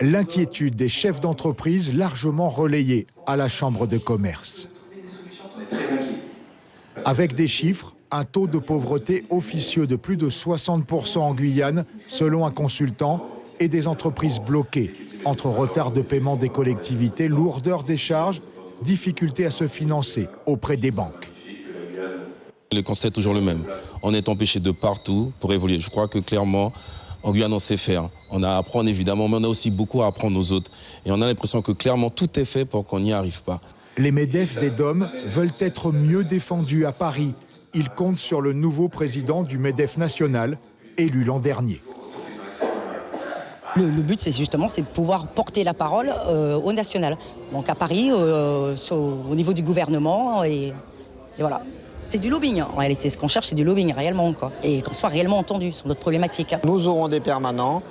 L'inquiétude des chefs d'entreprise largement relayée à la Chambre de commerce. Avec des chiffres, un taux de pauvreté officieux de plus de 60% en Guyane, selon un consultant, et des entreprises bloquées entre retard de paiement des collectivités, lourdeur des charges, difficulté à se financer auprès des banques. Le constat est toujours le même. On est empêché de partout pour évoluer. Je crois que clairement, en Guyane, on sait faire. On a à apprendre évidemment, mais on a aussi beaucoup à apprendre aux autres. Et on a l'impression que clairement, tout est fait pour qu'on n'y arrive pas. Les MEDEF et DOM veulent être mieux défendus à Paris. Ils comptent sur le nouveau président du MEDEF national, élu l'an dernier. Le but, c'est justement de pouvoir porter la parole au national. Donc à Paris, au niveau du gouvernement, et voilà. C'est du lobbying, en réalité. Ce qu'on cherche, c'est du lobbying, réellement, quoi. Et qu'on soit réellement entendu sur notre problématique. Nous aurons des permanents,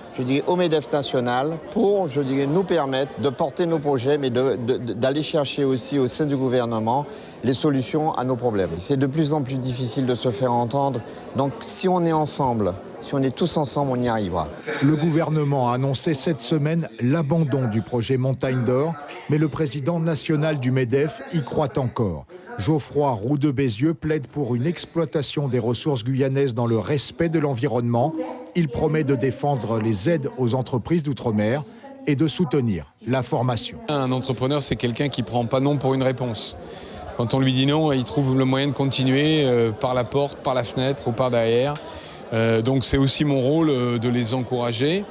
au MEDEF national, pour, nous permettre de porter nos projets, mais d'aller chercher aussi au sein du gouvernement les solutions à nos problèmes. C'est de plus en plus difficile de se faire entendre. Donc, si on est ensemble, si on est tous ensemble, on y arrivera. Le gouvernement a annoncé cette semaine l'abandon du projet Montagne d'Or, mais le président national du MEDEF y croit encore. Geoffroy Roux de Bézieux plaide pour une exploitation des ressources guyanaises dans le respect de l'environnement. Il promet de défendre les aides aux entreprises d'outre-mer et de soutenir la formation. Un entrepreneur, c'est quelqu'un qui ne prend pas non pour une réponse. Quand on lui dit non, il trouve le moyen de continuer par la porte, par la fenêtre ou par derrière. Donc c'est aussi mon rôle de les encourager,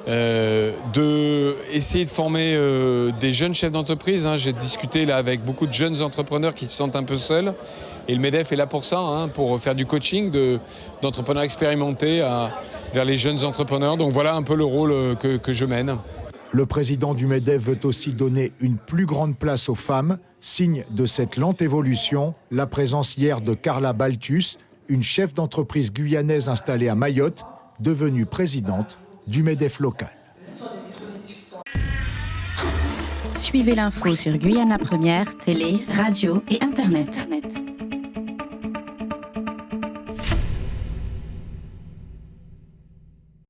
d'essayer de former des jeunes chefs d'entreprise. J'ai discuté là avec beaucoup de jeunes entrepreneurs qui se sentent un peu seuls. Et le MEDEF est là pour ça, pour faire du coaching d'entrepreneurs expérimentés vers les jeunes entrepreneurs. Donc voilà un peu le rôle que je mène. Le président du MEDEF veut aussi donner une plus grande place aux femmes. Signe de cette lente évolution, la présence hier de Carla Baltus, une chef d'entreprise guyanaise installée à Mayotte, devenue présidente du MEDEF local. Suivez l'info sur Guyana Première, télé, radio et Internet.